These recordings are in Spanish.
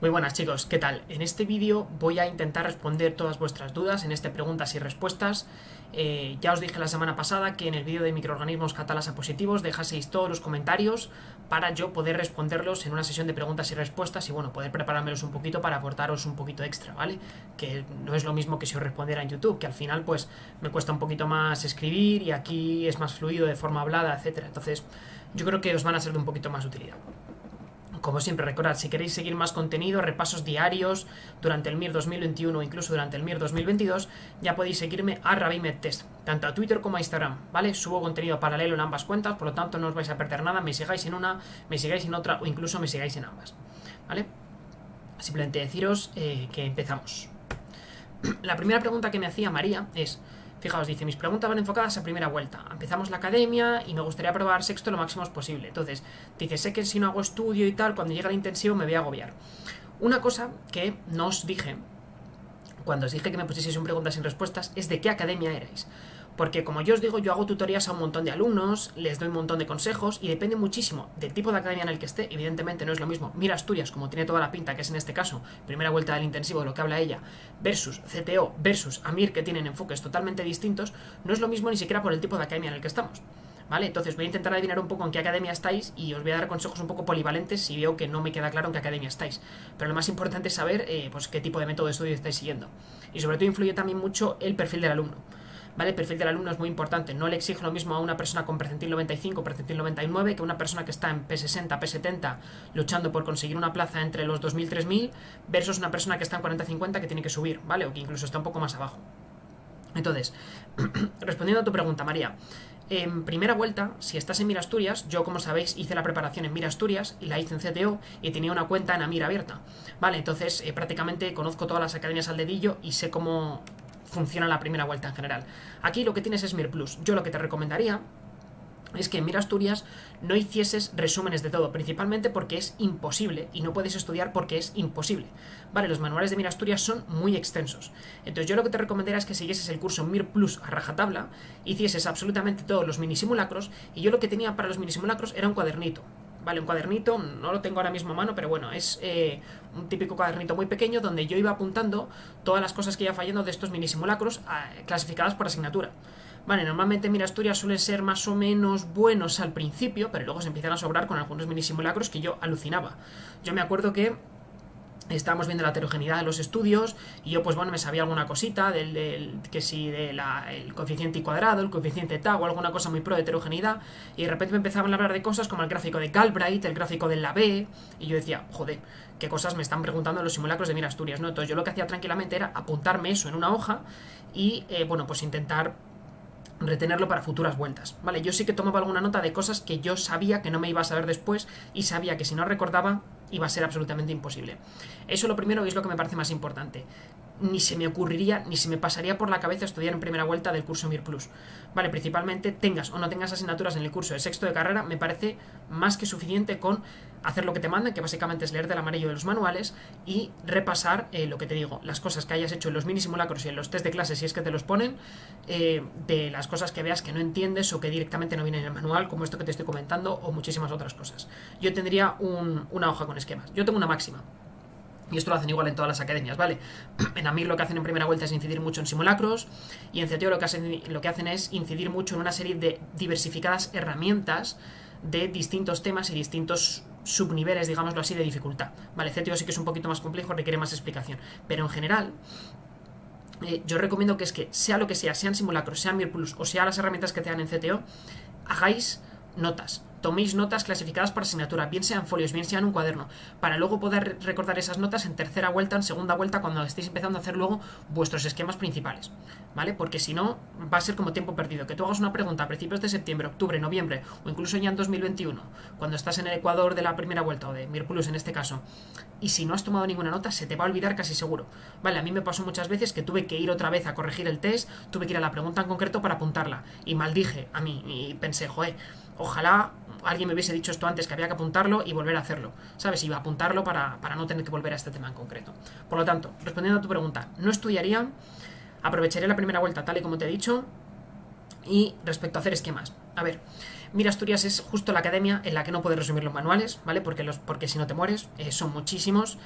Muy buenas chicos, ¿qué tal? En este vídeo voy a intentar responder todas vuestras dudas en este preguntas y respuestas. Ya os dije la semana pasada que en el vídeo de microorganismos catalasa positivos dejaseis todos los comentarios para yo poder responderlos en una sesión de preguntas y respuestas y bueno, poder preparármelos un poquito para aportaros un poquito extra, ¿vale? Que no es lo mismo que si os respondiera en YouTube, que al final pues me cuesta un poquito más escribir y aquí es más fluido de forma hablada, etcétera. Entonces yo creo que os van a ser de un poquito más utilidad. Como siempre, recordad, si queréis seguir más contenido, repasos diarios durante el MIR 2021 o incluso durante el MIR 2022, ya podéis seguirme a RabiMedTest, tanto a Twitter como a Instagram, ¿vale? Subo contenido paralelo en ambas cuentas, por lo tanto no os vais a perder nada, me sigáis en una, me sigáis en otra o incluso me sigáis en ambas, ¿vale? Simplemente deciros que empezamos. La primera pregunta que me hacía María es... Fijaos, dice, mis preguntas van enfocadas a primera vuelta. Empezamos la academia y me gustaría probar sexto lo máximo posible. Entonces, dice, sé que si no hago estudio y tal, cuando llegue el intensivo me voy a agobiar. Una cosa que no os dije, cuando os dije que me pusieseis un preguntas sin respuestas, es de qué academia erais. Porque como yo os digo, yo hago tutorías a un montón de alumnos, les doy un montón de consejos y depende muchísimo del tipo de academia en el que esté. Evidentemente no es lo mismo MIR Asturias, como tiene toda la pinta, que es en este caso primera vuelta del intensivo de lo que habla ella, versus CTO, versus AMIR, que tienen enfoques totalmente distintos. No es lo mismo ni siquiera por el tipo de academia en el que estamos, ¿vale? Entonces voy a intentar adivinar un poco en qué academia estáis y os voy a dar consejos un poco polivalentes si veo que no me queda claro en qué academia estáis. Pero lo más importante es saber pues qué tipo de método de estudio estáis siguiendo. Y sobre todo influye también mucho el perfil del alumno, ¿vale? El perfil del alumno es muy importante. No le exijo lo mismo a una persona con percentil 95, percentil 99 que una persona que está en P60, P70 luchando por conseguir una plaza entre los 2000 y 3000 versus una persona que está en 40-50 que tiene que subir, ¿vale? O que incluso está un poco más abajo. Entonces, respondiendo a tu pregunta, María, en primera vuelta, si estás en MIR Asturias, yo como sabéis hice la preparación en MIR Asturias y la hice en CTO y tenía una cuenta en AMIR abierta, ¿vale? Entonces prácticamente conozco todas las academias al dedillo y sé cómo funciona la primera vuelta en general. Aquí lo que tienes es MIR Plus. Yo lo que te recomendaría es que en MIR Asturias no hicieses resúmenes de todo, principalmente porque es imposible y no puedes estudiar porque es imposible, ¿vale? Los manuales de MIR Asturias son muy extensos. Entonces yo lo que te recomendaría es que siguieses el curso MIR Plus a rajatabla, hicieses absolutamente todos los minisimulacros y yo lo que tenía para los minisimulacros era un cuadernito. Vale, un cuadernito, no lo tengo ahora mismo a mano, pero bueno, es un típico cuadernito muy pequeño donde yo iba apuntando todas las cosas que iba fallando de estos mini simulacros clasificadas por asignatura. Vale, normalmente MIR Asturias suelen ser más o menos buenos al principio, pero luego se empiezan a sobrar con algunos mini simulacros que yo alucinaba. Yo me acuerdo que estábamos viendo la heterogeneidad de los estudios y yo pues bueno me sabía alguna cosita que si el coeficiente y cuadrado, el coeficiente tau o alguna cosa muy pro de heterogeneidad y de repente me empezaban a hablar de cosas como el gráfico de Galbraith, el gráfico de la B y yo decía, joder, qué cosas me están preguntando en los simulacros de MIR Asturias, ¿no? Entonces yo lo que hacía tranquilamente era apuntarme eso en una hoja y bueno pues intentar retenerlo para futuras vueltas, ¿vale? Yo sí que tomaba alguna nota de cosas que yo sabía que no me iba a saber después y sabía que si no recordaba iba a ser absolutamente imposible. Eso lo primero y es lo que me parece más importante. Ni se me ocurriría, ni se me pasaría por la cabeza estudiar en primera vuelta del curso MIR Plus, ¿vale? Principalmente tengas o no tengas asignaturas en el curso de sexto de carrera, me parece más que suficiente con hacer lo que te mandan, que básicamente es leer del amarillo de los manuales y repasar lo que te digo, las cosas que hayas hecho en los mini simulacros y en los test de clase si es que te los ponen, de las cosas que veas que no entiendes o que directamente no vienen en el manual, como esto que te estoy comentando o muchísimas otras cosas. Yo tendría una hoja con esquemas. Yo tengo una máxima. Y esto lo hacen igual en todas las academias, ¿vale? En AMIR lo que hacen en primera vuelta es incidir mucho en simulacros y en CTO lo que hacen es incidir mucho en una serie de diversificadas herramientas de distintos temas y distintos subniveles, digámoslo así, de dificultad, ¿vale? CTO sí que es un poquito más complejo, requiere más explicación, pero en general yo recomiendo que es que sea lo que sea, sean simulacros, sean MIR Plus o sea las herramientas que te dan en CTO, hagáis notas. Toméis notas clasificadas por asignatura, bien sean folios, bien sean un cuaderno, para luego poder recordar esas notas en tercera vuelta, en segunda vuelta, cuando estéis empezando a hacer luego vuestros esquemas principales, ¿vale? Porque si no, va a ser como tiempo perdido. Que tú hagas una pregunta a principios de septiembre, octubre, noviembre, o incluso ya en 2021, cuando estás en el Ecuador de la primera vuelta, o de MIR Plus en este caso, y si no has tomado ninguna nota, se te va a olvidar casi seguro, ¿vale? A mí me pasó muchas veces que tuve que ir otra vez a corregir el test, tuve que ir a la pregunta en concreto para apuntarla, y maldije a mí, y pensé, joder, ojalá alguien me hubiese dicho esto antes, que había que apuntarlo y volver a hacerlo, ¿sabes? Iba a apuntarlo para no tener que volver a este tema en concreto. Por lo tanto, respondiendo a tu pregunta, no estudiaría, aprovecharía la primera vuelta tal y como te he dicho. Y respecto a hacer esquemas, a ver, Mir Asturias es justo la academia en la que no puedes resumir los manuales, ¿vale? Porque si no te mueres, son muchísimos,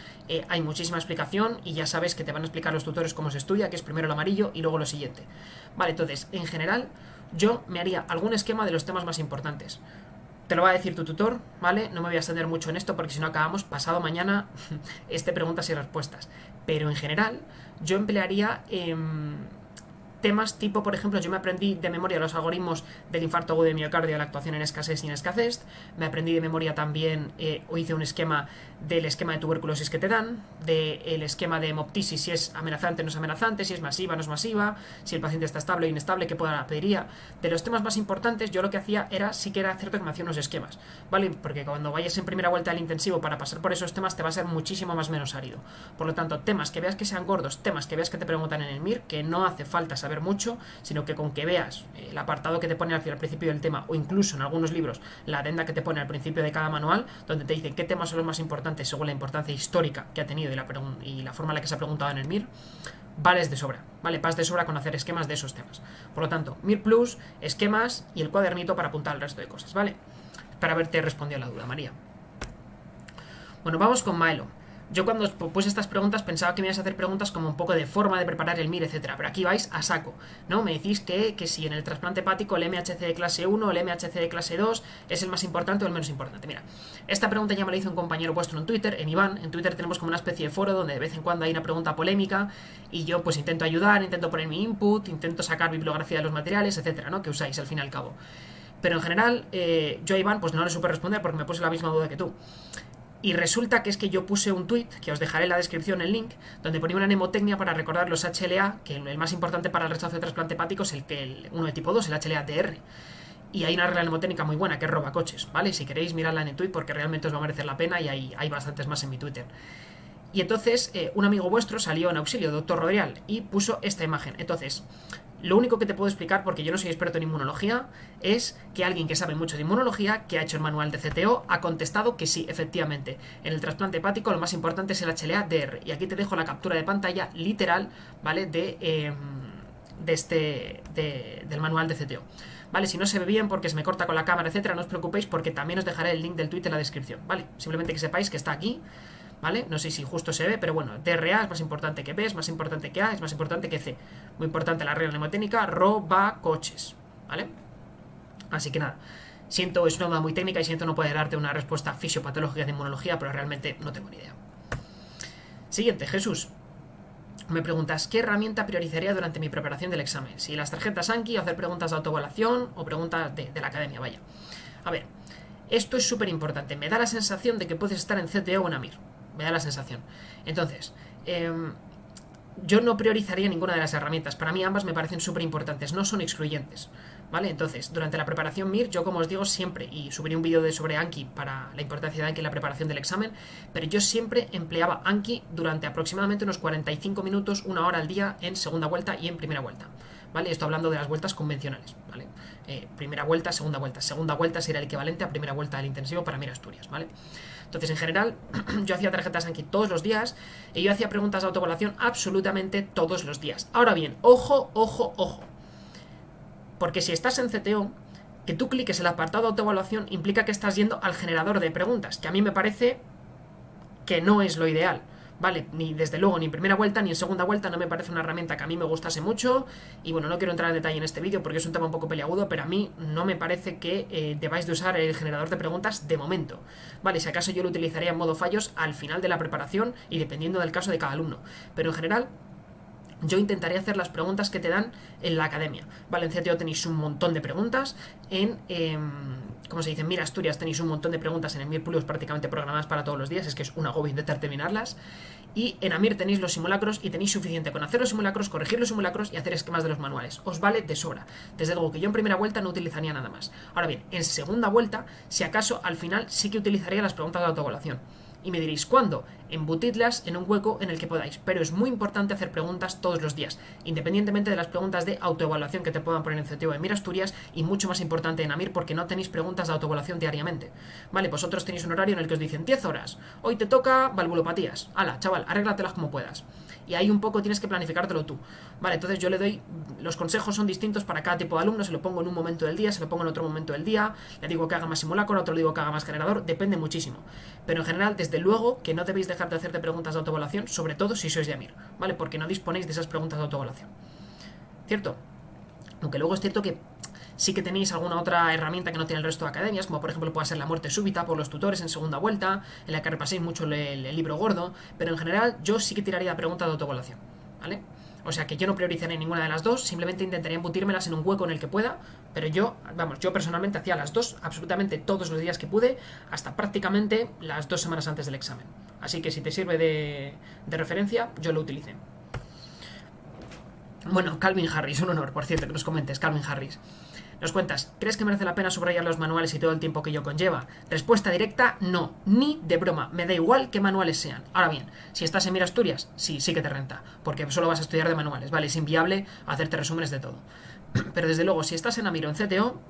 hay muchísima explicación y ya sabes que te van a explicar los tutores cómo se estudia, que es primero el amarillo y luego lo siguiente. Vale, entonces, en general, yo me haría algún esquema de los temas más importantes. Te lo va a decir tu tutor, ¿vale? No me voy a extender mucho en esto porque si no acabamos pasado mañana preguntas y respuestas. Pero en general, yo emplearía temas tipo, por ejemplo, yo me aprendí de memoria los algoritmos del infarto agudo de miocardio, de la actuación en escasez y en escasez. Me aprendí de memoria también, o hice un esquema del esquema de tuberculosis que te dan, del esquema de hemoptisis, si es amenazante o no es amenazante, si es masiva o no es masiva, si el paciente está estable o inestable, qué pediría. De los temas más importantes, yo lo que hacía era, sí que era cierto que me hacía unos esquemas, ¿vale? Porque cuando vayas en primera vuelta al intensivo para pasar por esos temas te va a ser muchísimo más menos árido. Por lo tanto, temas que veas que sean gordos, temas que veas que te preguntan en el MIR, que no hace falta saber mucho, sino que con que veas el apartado que te pone al principio del tema, o incluso en algunos libros la adenda que te pone al principio de cada manual, donde te dicen qué temas son los más importantes según la importancia histórica que ha tenido y la forma en la que se ha preguntado en el MIR, vales de sobra, ¿vale? Vas de sobra con hacer esquemas de esos temas. Por lo tanto, MIR Plus, esquemas y el cuadernito para apuntar el resto de cosas, ¿vale? Para haberte respondido a la duda, María. Bueno, vamos con Maelo. Yo cuando puse estas preguntas pensaba que me ibas a hacer preguntas como un poco de forma de preparar el MIR, etcétera, pero aquí vais a saco, ¿no? Me decís que si en el trasplante hepático el MHC de clase 1 o el MHC de clase 2 es el más importante o el menos importante. Mira, esta pregunta ya me la hizo un compañero vuestro en Twitter, en Iván. En Twitter tenemos como una especie de foro donde de vez en cuando hay una pregunta polémica y yo pues intento ayudar, intento poner mi input, intento sacar bibliografía de los materiales, etcétera, ¿no? Que usáis al fin y al cabo. Pero en general, yo a Iván pues no le supe responder porque me puse la misma duda que tú. Y resulta que es que yo puse un tweet, que os dejaré en la descripción el link, donde ponía una mnemotecnia para recordar los HLA, que el más importante para el rechazo de trasplante hepático es uno de tipo 2, el HLA-TR. Y hay una regla mnemotécnica muy buena, que es robacoches, ¿vale? Si queréis, miradla en el tweet porque realmente os va a merecer la pena y hay bastantes más en mi Twitter. Y entonces, un amigo vuestro salió en auxilio, doctor Rodrial, y puso esta imagen. Entonces, lo único que te puedo explicar, porque yo no soy experto en inmunología, es que alguien que sabe mucho de inmunología, que ha hecho el manual de CTO, ha contestado que sí, efectivamente, en el trasplante hepático lo más importante es el HLA-DR. Y aquí te dejo la captura de pantalla literal, ¿vale? Del manual de CTO. ¿Vale? Si no se ve bien porque se me corta con la cámara, etcétera, no os preocupéis porque también os dejaré el link del tweet en la descripción, ¿vale? Simplemente que sepáis que está aquí, ¿vale? No sé si justo se ve, pero bueno, DRA es más importante que B, es más importante que A, es más importante que C. Muy importante la regla mnemotécnica, robacoches, ¿vale? Así que nada, siento, es una duda muy técnica y siento no poder darte una respuesta fisiopatológica de inmunología, pero realmente no tengo ni idea. Siguiente, Jesús. Me preguntas, ¿qué herramienta priorizaría durante mi preparación del examen? Si las tarjetas Anki, o hacer preguntas de autoevaluación o preguntas de la academia, vaya. A ver, esto es súper importante. Me da la sensación de que puedes estar en CTO o en AMIR. Me da la sensación. Entonces, yo no priorizaría ninguna de las herramientas. Para mí ambas me parecen súper importantes, no son excluyentes, ¿vale? Entonces, durante la preparación MIR, yo como os digo siempre, y subiré un vídeo sobre Anki para la importancia de Anki en la preparación del examen, pero yo siempre empleaba Anki durante aproximadamente unos 45 minutos, una hora al día en segunda vuelta y en primera vuelta, ¿vale? Esto hablando de las vueltas convencionales, ¿vale? Primera vuelta, segunda vuelta. Segunda vuelta sería el equivalente a primera vuelta del intensivo para MIR Asturias, ¿vale? Entonces, en general, yo hacía tarjetas Anki todos los días y yo hacía preguntas de autoevaluación absolutamente todos los días. Ahora bien, ojo, ojo, ojo. Porque si estás en CTO, que tú cliques el apartado de autoevaluación implica que estás yendo al generador de preguntas, que a mí me parece que no es lo ideal, ¿vale? Ni desde luego, ni en primera vuelta ni en segunda vuelta no me parece una herramienta que a mí me gustase mucho. Y bueno, no quiero entrar en detalle en este vídeo porque es un tema un poco peliagudo, pero a mí no me parece que debáis de usar el generador de preguntas de momento, ¿vale? Si acaso yo lo utilizaría en modo fallos al final de la preparación y dependiendo del caso de cada alumno. Pero en general, yo intentaré hacer las preguntas que te dan en la academia, ¿vale? En CTO tenéis un montón de preguntas, como se dice, en MIR Asturias tenéis un montón de preguntas, en el MIR Plus prácticamente programadas para todos los días, es que es un agobio intentar terminarlas, y en AMIR tenéis los simulacros y tenéis suficiente con hacer los simulacros, corregir los simulacros y hacer esquemas de los manuales, os vale de sobra. Desde luego que yo en primera vuelta no utilizaría nada más. Ahora bien, en segunda vuelta, si acaso al final sí que utilizaría las preguntas de autoevaluación. Y me diréis, ¿cuándo? embutidlas en un hueco en el que podáis, pero es muy importante hacer preguntas todos los días, independientemente de las preguntas de autoevaluación que te puedan poner en CTO de Mir Asturias, y mucho más importante en Amir, porque no tenéis preguntas de autoevaluación diariamente. Vale, vosotros tenéis un horario en el que os dicen 10 horas, hoy te toca valvulopatías, ala, chaval, arréglatelas como puedas. Y ahí un poco tienes que planificártelo tú. Vale, entonces yo le doy, los consejos son distintos para cada tipo de alumno, se lo pongo en un momento del día, se lo pongo en otro momento del día, le digo que haga más simulacro, a otro le digo que haga más generador, depende muchísimo. Pero en general, desde luego que no debéis dejar de hacerte preguntas de autoevaluación, sobre todo si sois de Amir, ¿vale? Porque no disponéis de esas preguntas de autoevaluación. ¿Cierto? Aunque luego es cierto que sí que tenéis alguna otra herramienta que no tiene el resto de academias, como por ejemplo puede ser la muerte súbita por los tutores en segunda vuelta, en la que repaséis mucho el libro gordo, pero en general yo sí que tiraría la pregunta de autoevaluación, ¿vale? O sea que yo no prioricé ninguna de las dos, simplemente intentaría embutírmelas en un hueco en el que pueda, pero yo personalmente hacía las dos absolutamente todos los días que pude, hasta prácticamente las 2 semanas antes del examen. Así que si te sirve de referencia, yo lo utilicé. Bueno, Calvin Harris, un honor, por cierto, que nos comentes, Calvin Harris. Nos cuentas, ¿crees que merece la pena subrayar los manuales y todo el tiempo que ello conlleva? Respuesta directa, no, ni de broma, me da igual qué manuales sean. Ahora bien, si estás en Mir Asturias, sí que te renta, porque solo vas a estudiar de manuales, ¿vale? Es inviable hacerte resúmenes de todo. Pero desde luego, si estás en Amir o en CTO,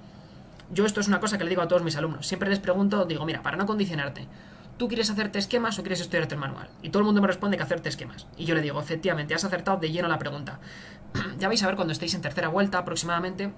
yo esto es una cosa que le digo a todos mis alumnos, siempre les pregunto, digo, mira, para no condicionarte, ¿tú quieres hacerte esquemas o quieres estudiarte el manual? Y todo el mundo me responde que hacerte esquemas. Y yo le digo, efectivamente, has acertado de lleno la pregunta. Ya vais a ver cuando estéis en tercera vuelta aproximadamente,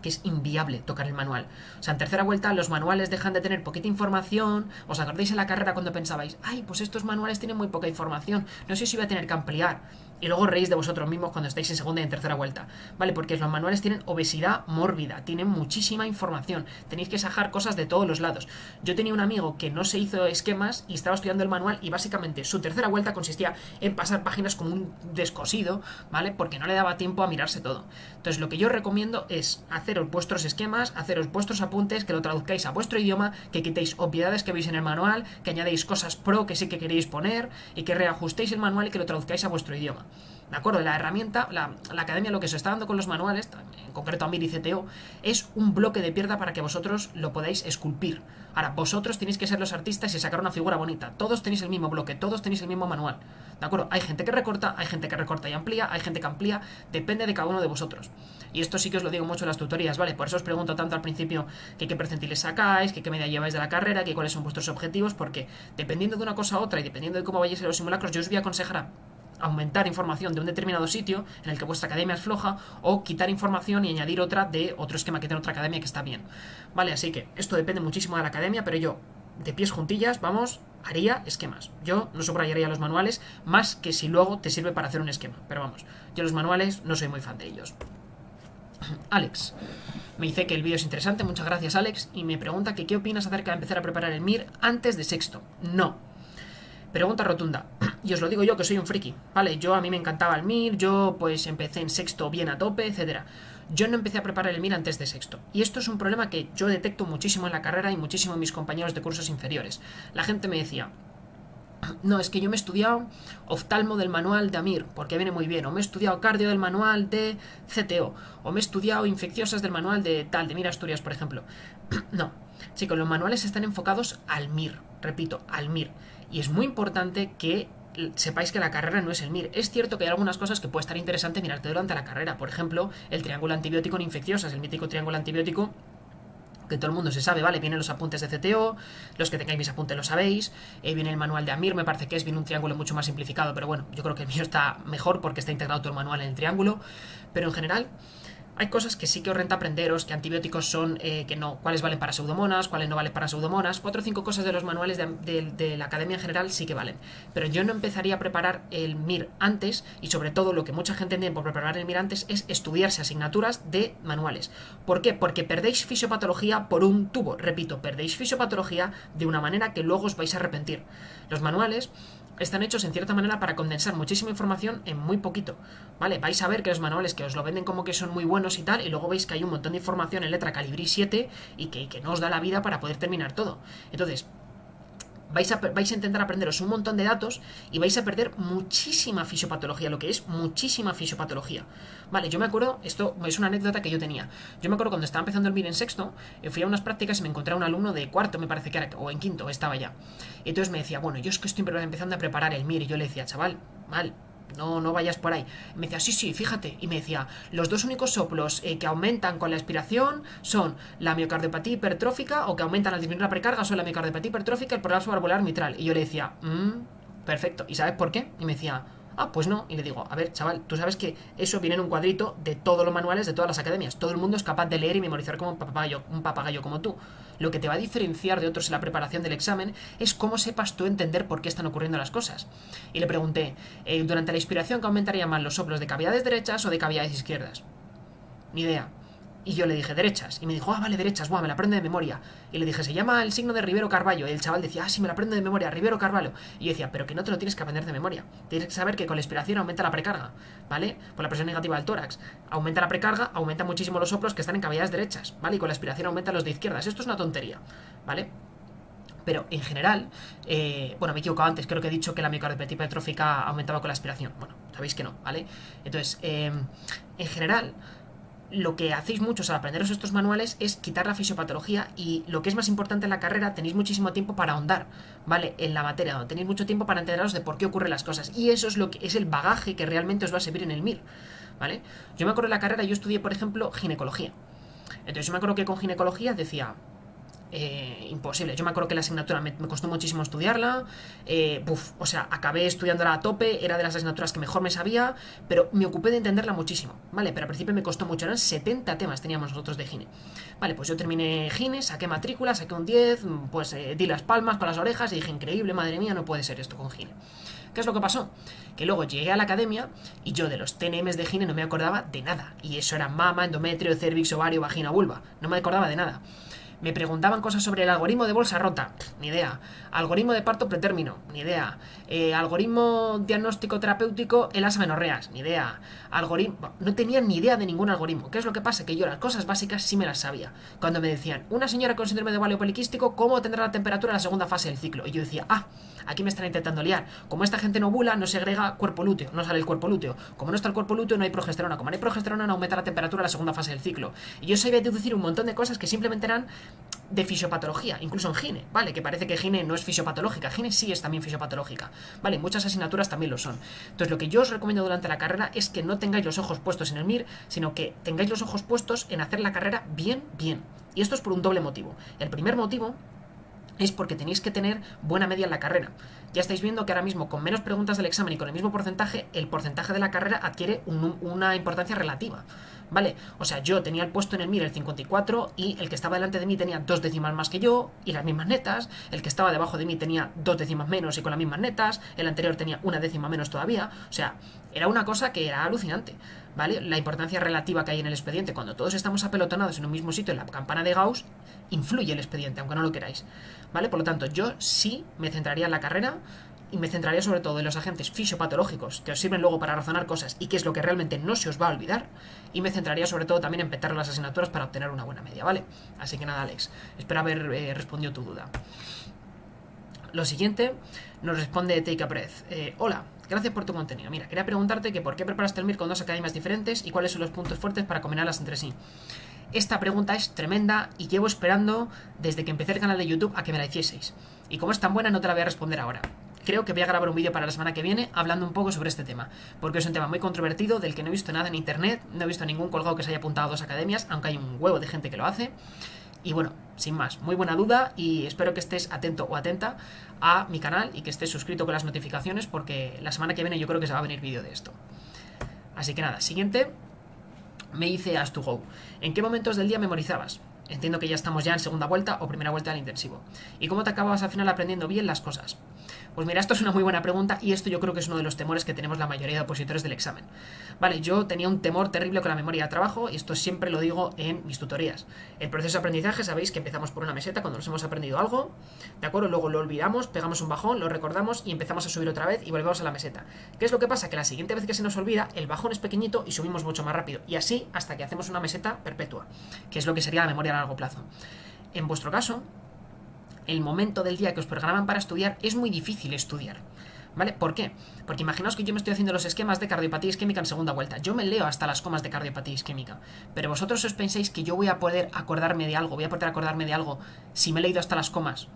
que es inviable tocar el manual. O sea, en tercera vuelta los manuales dejan de tener poquita información. ¿Os acordáis en la carrera cuando pensabais, ay, pues estos manuales tienen muy poca información, no sé si voy a tener que ampliar? Y luego reís de vosotros mismos cuando estáis en segunda y en tercera vuelta, ¿vale? Porque los manuales tienen obesidad mórbida, tienen muchísima información, tenéis que sacar cosas de todos los lados. Yo tenía un amigo que no se hizo esquemas y estaba estudiando el manual y básicamente su tercera vuelta consistía en pasar páginas como un descosido, ¿vale? Porque no le daba tiempo a mirarse todo. Entonces lo que yo recomiendo es haceros vuestros esquemas, haceros vuestros apuntes, que lo traduzcáis a vuestro idioma, que quitéis obviedades que veis en el manual, que añadéis cosas pro que sí que queréis poner y que reajustéis el manual y que lo traduzcáis a vuestro idioma. ¿De acuerdo? La herramienta, la academia lo que se está dando con los manuales, en concreto Amir y CTO, es un bloque de piedra para que vosotros lo podáis esculpir. Ahora, vosotros tenéis que ser los artistas y sacar una figura bonita. Todos tenéis el mismo bloque, todos tenéis el mismo manual. ¿De acuerdo? Hay gente que recorta y amplía, hay gente que amplía, depende de cada uno de vosotros. Y esto sí que os lo digo mucho en las tutorías, ¿vale? Por eso os pregunto tanto al principio que qué percentiles sacáis, que qué media lleváis de la carrera, que cuáles son vuestros objetivos, porque dependiendo de una cosa a otra y dependiendo de cómo vayáis en los simulacros, yo os voy a aconsejar aumentar información de un determinado sitio en el que vuestra academia es floja, o quitar información y añadir otra de otro esquema que tiene otra academia que está bien. Vale, así que esto depende muchísimo de la academia, pero yo, de pies juntillas, vamos, haría esquemas. Yo no subrayaría los manuales, más que si luego te sirve para hacer un esquema. Pero vamos, yo los manuales no soy muy fan de ellos. Alex me dice que el vídeo es interesante, muchas gracias Alex, y me pregunta que qué opinas acerca de empezar a preparar el MIR antes de sexto. No. Pregunta rotunda. Y os lo digo yo que soy un friki, ¿vale? A mí me encantaba el MIR, yo pues empecé en sexto bien a tope, etcétera. Yo no empecé a preparar el MIR antes de sexto. Y esto es un problema que yo detecto muchísimo en la carrera y muchísimo en mis compañeros de cursos inferiores. La gente me decía, no, es que yo me he estudiado oftalmo del manual de Amir, porque viene muy bien, o me he estudiado cardio del manual de CTO, o me he estudiado infecciosas del manual de tal, de Mir Asturias, por ejemplo. No, chicos, los manuales están enfocados al MIR, repito, al MIR. Y es muy importante que sepáis que la carrera no es el MIR. Es cierto que hay algunas cosas que puede estar interesante mirarte durante la carrera. Por ejemplo, el triángulo antibiótico en infecciosas, el mítico triángulo antibiótico que todo el mundo se sabe, ¿vale? Vienen los apuntes de CTO, los que tengáis mis apuntes lo sabéis, viene el manual de Amir, me parece que viene un triángulo mucho más simplificado, pero bueno, yo creo que el mío está mejor porque está integrado todo el manual en el triángulo, pero en general hay cosas que sí que os renta aprenderos, que antibióticos son, que no, cuáles valen para pseudomonas, cuáles no valen para pseudomonas, 4 o 5 cosas de los manuales de la academia en general sí que valen. Pero yo no empezaría a preparar el MIR antes, y sobre todo lo que mucha gente entiende por preparar el MIR antes es estudiarse asignaturas de manuales. ¿Por qué? Porque perdéis fisiopatología por un tubo, repito, perdéis fisiopatología de una manera que luego os vais a arrepentir. Los manuales están hechos en cierta manera para condensar muchísima información en muy poquito, ¿vale? Vais a ver que los manuales que os lo venden como que son muy buenos y tal, y luego veis que hay un montón de información en letra calibrí 7 y que no os da la vida para poder terminar todo. Entonces, vais a intentar aprenderos un montón de datos y vais a perder muchísima fisiopatología, lo que es muchísima fisiopatología. Vale, yo me acuerdo, esto es una anécdota que yo tenía. Yo me acuerdo cuando estaba empezando el MIR en sexto, fui a unas prácticas y me encontré a un alumno de cuarto, me parece que era, o en quinto, estaba ya. Y entonces me decía, bueno, yo es que estoy empezando a preparar el MIR. Y yo le decía, chaval, mal. No vayas por ahí. Y me decía, sí, fíjate. Y me decía, los dos únicos soplos que aumentan con la expiración son la miocardiopatía hipertrófica, o que aumentan al disminuir la precarga, son la miocardiopatía hipertrófica y el prolapso valvular mitral. Y yo le decía, perfecto. ¿Y sabes por qué? Y me decía, pues no. Y le digo, a ver, chaval, tú sabes que eso viene en un cuadrito de todos los manuales de todas las academias. Todo el mundo es capaz de leer y memorizar como un papagayo como tú. Lo que te va a diferenciar de otros en la preparación del examen es cómo sepas tú entender por qué están ocurriendo las cosas. Y le pregunté, durante la inspiración, ¿qué aumentaría más, los soplos de cavidades derechas o de cavidades izquierdas? Ni idea. Y yo le dije, derechas. Y me dijo, vale, derechas, me la aprendo de memoria. Y le dije, se llama el signo de Rivero Carvalho. Y el chaval decía, sí, me la aprendo de memoria, Rivero Carvalho. Y yo decía, pero que no te lo tienes que aprender de memoria. Tienes que saber que con la expiración aumenta la precarga, ¿vale? Por la presión negativa del tórax. Aumenta la precarga, aumenta muchísimo los soplos que están en cavidades derechas, ¿vale? Y con la expiración aumenta los de izquierdas. Esto es una tontería, ¿vale? Pero en general, me he equivocado antes, creo que he dicho que la miocardiopatía hipertrófica aumentaba con la aspiración. Bueno, sabéis que no, ¿vale? Entonces, en general, lo que hacéis muchos al aprenderos estos manuales es quitar la fisiopatología, y lo que es más importante en la carrera, tenéis muchísimo tiempo para ahondar, ¿vale? En la materia, donde tenéis mucho tiempo para enteraros de por qué ocurren las cosas, y eso es lo que es el bagaje que realmente os va a servir en el MIR, ¿vale? Yo me acuerdo en la carrera, yo estudié, por ejemplo, ginecología. Entonces yo me acuerdo que con ginecología decía, imposible. Yo me acuerdo que la asignatura me costó muchísimo estudiarla, acabé estudiándola a tope, era de las asignaturas que mejor me sabía, pero me ocupé de entenderla muchísimo, ¿vale? Pero al principio me costó mucho, eran 70 temas teníamos nosotros de gine. Vale, pues yo terminé gine, saqué matrícula, saqué un 10, di las palmas con las orejas y dije, increíble, madre mía, no puede ser esto con gine. ¿Qué es lo que pasó? Que luego llegué a la academia y yo de los TNMs de gine no me acordaba de nada, y eso era mama, endometrio, cervix, ovario, vagina, vulva, no me acordaba de nada. Me preguntaban cosas sobre el algoritmo de bolsa rota, ni idea. Algoritmo de parto pretérmino, ni idea. Algoritmo diagnóstico terapéutico en las amenorreas, ni idea. No tenía ni idea de ningún algoritmo. ¿Qué es lo que pasa? Que yo las cosas básicas sí me las sabía. Cuando me decían, una señora con síndrome de ovario poliquístico, ¿cómo tendrá la temperatura en la segunda fase del ciclo? Y yo decía, aquí me están intentando liar. Como esta gente no ovula, no segrega cuerpo lúteo, no sale el cuerpo lúteo. Como no está el cuerpo lúteo, no hay progesterona. Como no hay progesterona, no aumenta la temperatura en la segunda fase del ciclo. Y yo sabía deducir un montón de cosas que simplemente eran de fisiopatología, incluso en gine, ¿vale? Que parece que gine no es fisiopatológica, gine sí es también fisiopatológica, ¿vale? Muchas asignaturas también lo son. Entonces lo que yo os recomiendo durante la carrera es que no tengáis los ojos puestos en el MIR, sino que tengáis los ojos puestos en hacer la carrera bien. Y esto es por un doble motivo. El primer motivo es porque tenéis que tener buena media en la carrera. Ya estáis viendo que ahora mismo, con menos preguntas del examen y con el mismo porcentaje, el porcentaje de la carrera adquiere una importancia relativa, ¿vale? O sea, yo tenía el puesto en el MIR el 54 y el que estaba delante de mí tenía 2 décimas más que yo y las mismas netas, el que estaba debajo de mí tenía 2 décimas menos y con las mismas netas, el anterior tenía 1 décima menos todavía, o sea, era una cosa que era alucinante, ¿vale? La importancia relativa que hay en el expediente, cuando todos estamos apelotonados en un mismo sitio, en la campana de Gauss, influye el expediente, aunque no lo queráis, ¿vale? Por lo tanto, yo sí me centraría en la carrera y me centraría sobre todo en los agentes fisiopatológicos que os sirven luego para razonar cosas y que es lo que realmente no se os va a olvidar, y me centraría sobre todo también en petar las asignaturas para obtener una buena media, ¿vale? Así que nada, Alex, espero haber respondido tu duda. Lo siguiente nos responde Take a Breath. Hola, gracias por tu contenido. Mira, quería preguntarte que por qué preparaste el MIR con 2 academias diferentes y cuáles son los puntos fuertes para combinarlas entre sí. Esta pregunta es tremenda y llevo esperando desde que empecé el canal de YouTube a que me la hicieseis. Y como es tan buena, no te la voy a responder ahora. Creo que voy a grabar un vídeo para la semana que viene hablando un poco sobre este tema, porque es un tema muy controvertido del que no he visto nada en internet, no he visto ningún colgado que se haya apuntado a 2 academias, aunque hay un huevo de gente que lo hace. Y bueno, sin más, muy buena duda y espero que estés atento o atenta a mi canal y que estés suscrito con las notificaciones, porque la semana que viene yo creo que se va a venir vídeo de esto. Así que nada, siguiente, me dice As2Go. ¿En qué momentos del día memorizabas? Entiendo que ya estamos ya en segunda vuelta o primera vuelta del intensivo. ¿Y cómo te acabas al final aprendiendo bien las cosas? Pues mira, esto es una muy buena pregunta y esto yo creo que es uno de los temores que tenemos la mayoría de opositores del examen. Vale, yo tenía un temor terrible con la memoria de trabajo y esto siempre lo digo en mis tutorías. El proceso de aprendizaje, sabéis que empezamos por una meseta cuando nos hemos aprendido algo, ¿de acuerdo? Luego lo olvidamos, pegamos un bajón, lo recordamos y empezamos a subir otra vez y volvemos a la meseta. ¿Qué es lo que pasa? Que la siguiente vez que se nos olvida, el bajón es pequeñito y subimos mucho más rápido. Y así hasta que hacemos una meseta perpetua, que es lo que sería la memoria a largo plazo. En vuestro caso, el momento del día que os programan para estudiar, es muy difícil estudiar. ¿Vale? ¿Por qué? Porque imaginaos que yo me estoy haciendo los esquemas de cardiopatía isquémica en segunda vuelta. Yo me leo hasta las comas de cardiopatía isquémica. Pero vosotros os pensáis que yo voy a poder acordarme de algo, si me he leído hasta las comas.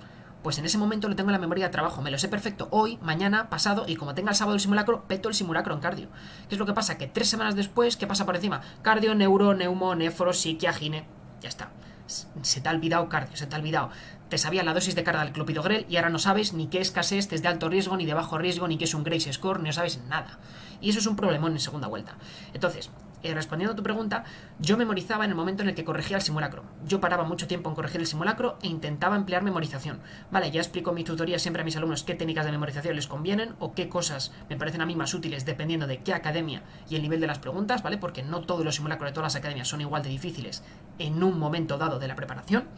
Pues en ese momento lo tengo en la memoria de trabajo, me lo sé perfecto hoy, mañana, pasado, y como tenga el sábado el simulacro, peto el simulacro en cardio. ¿Qué es lo que pasa? Que 3 semanas después, ¿qué pasa por encima? Cardio, neuro, neumo, nefro, psiquia, gine. Ya está. Se te ha olvidado cardio, se te ha olvidado. Te sabías la dosis de carga del clopidogrel y ahora no sabes ni qué es CAS test de alto riesgo, ni de bajo riesgo, ni qué es un Grace Score, ni no sabes nada. Y eso es un problemón en segunda vuelta. Entonces, respondiendo a tu pregunta, yo memorizaba en el momento en el que corregía el simulacro. Yo paraba mucho tiempo en corregir el simulacro e intentaba emplear memorización. Vale, ya explico en mi tutoría siempre a mis alumnos qué técnicas de memorización les convienen o qué cosas me parecen a mí más útiles dependiendo de qué academia y el nivel de las preguntas, ¿vale? Porque no todos los simulacros de todas las academias son igual de difíciles en un momento dado de la preparación,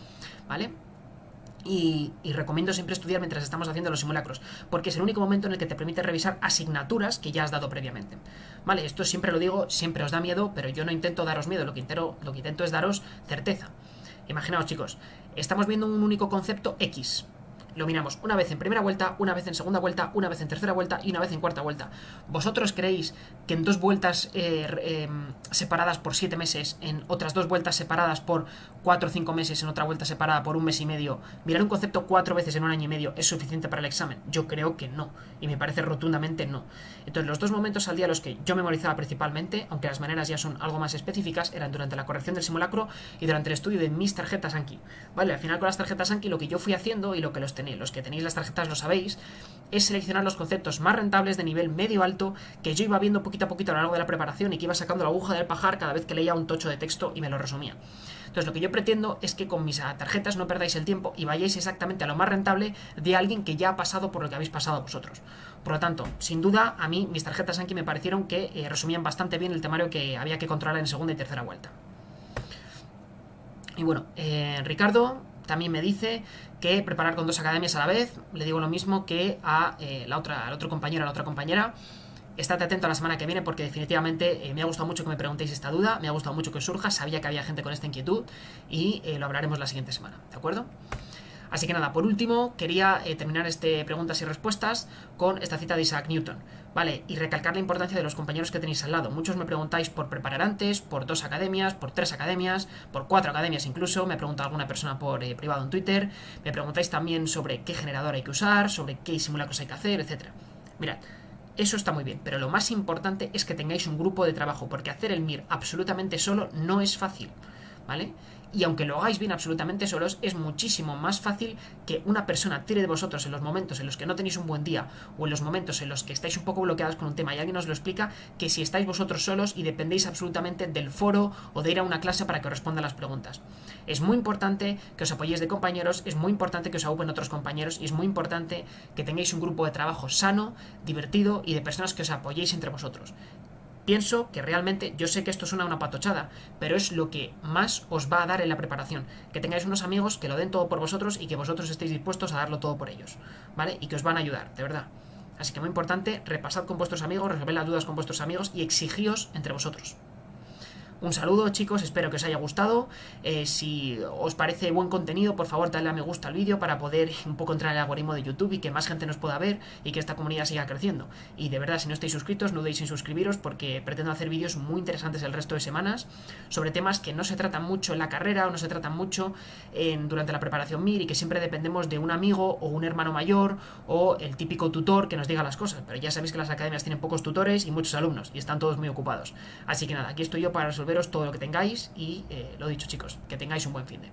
¿vale? Y recomiendo siempre estudiar mientras estamos haciendo los simulacros, porque es el único momento en el que te permite revisar asignaturas que ya has dado previamente. Vale, esto siempre lo digo, siempre os da miedo, pero yo no intento daros miedo, lo que intento es daros certeza. Imaginaos, chicos, estamos viendo un único concepto X. Lo miramos una vez en primera vuelta, una vez en segunda vuelta, una vez en tercera vuelta y una vez en cuarta vuelta. ¿Vosotros creéis que en 2 vueltas separadas por 7 meses, en otras 2 vueltas separadas por 4 o 5 meses, en otra vuelta separada por 1 mes y medio, mirar un concepto 4 veces en 1 año y medio es suficiente para el examen? Yo creo que no, y me parece rotundamente no. Entonces los 2 momentos al día los que yo memorizaba principalmente, aunque las maneras ya son algo más específicas, eran durante la corrección del simulacro y durante el estudio de mis tarjetas Anki. Vale, al final con las tarjetas Anki lo que yo fui haciendo, y lo que los que tenéis las tarjetas lo sabéis, es seleccionar los conceptos más rentables de nivel medio-alto que yo iba viendo poquito a poquito a lo largo de la preparación y que iba sacando la aguja del pajar cada vez que leía un tocho de texto y me lo resumía. Entonces lo que yo pretendo es que con mis tarjetas no perdáis el tiempo y vayáis exactamente a lo más rentable de alguien que ya ha pasado por lo que habéis pasado vosotros. Por lo tanto, sin duda, a mí mis tarjetas Anki me parecieron que resumían bastante bien el temario que había que controlar en segunda y tercera vuelta. Y bueno, Ricardo también me dice que preparar con 2 academias a la vez. Le digo lo mismo que a al otro compañero, a la otra compañera. Estate atento a la semana que viene porque definitivamente me ha gustado mucho que me preguntéis esta duda, me ha gustado mucho que surja, sabía que había gente con esta inquietud y lo hablaremos la siguiente semana, ¿de acuerdo? Así que nada, por último, quería terminar este preguntas y respuestas con esta cita de Isaac Newton, ¿vale? Y recalcar la importancia de los compañeros que tenéis al lado. Muchos me preguntáis por preparar antes, por 2 academias, por 3 academias, por 4 academias incluso, me pregunta alguna persona por privado en Twitter, me preguntáis también sobre qué generador hay que usar, sobre qué simulacros hay que hacer, etc. Mirad, eso está muy bien, pero lo más importante es que tengáis un grupo de trabajo, porque hacer el MIR absolutamente solo no es fácil, ¿vale? Y aunque lo hagáis bien absolutamente solos, es muchísimo más fácil que una persona tire de vosotros en los momentos en los que no tenéis un buen día o en los momentos en los que estáis un poco bloqueados con un tema y alguien os lo explica, que si estáis vosotros solos y dependéis absolutamente del foro o de ir a una clase para que os respondan las preguntas. Es muy importante que os apoyéis de compañeros, es muy importante que os agrupen otros compañeros y es muy importante que tengáis un grupo de trabajo sano, divertido y de personas que os apoyéis entre vosotros. Pienso que realmente, yo sé que esto suena una patochada, pero es lo que más os va a dar en la preparación. Que tengáis unos amigos que lo den todo por vosotros y que vosotros estéis dispuestos a darlo todo por ellos, ¿vale? Y que os van a ayudar, de verdad. Así que muy importante, repasad con vuestros amigos, resolved las dudas con vuestros amigos y exigíos entre vosotros. Un saludo, chicos, espero que os haya gustado. Si os parece buen contenido, por favor, dadle a me gusta al vídeo para poder un poco entrar en el algoritmo de YouTube y que más gente nos pueda ver y que esta comunidad siga creciendo. Y de verdad, si no estáis suscritos, no dudéis en suscribiros porque pretendo hacer vídeos muy interesantes el resto de semanas sobre temas que no se tratan mucho en la carrera o no se tratan mucho durante la preparación MIR y que siempre dependemos de un amigo o un hermano mayor o el típico tutor que nos diga las cosas. Pero ya sabéis que las academias tienen pocos tutores y muchos alumnos y están todos muy ocupados. Así que nada, aquí estoy yo para resolver todo lo que tengáis y lo dicho, chicos, que tengáis un buen fin de.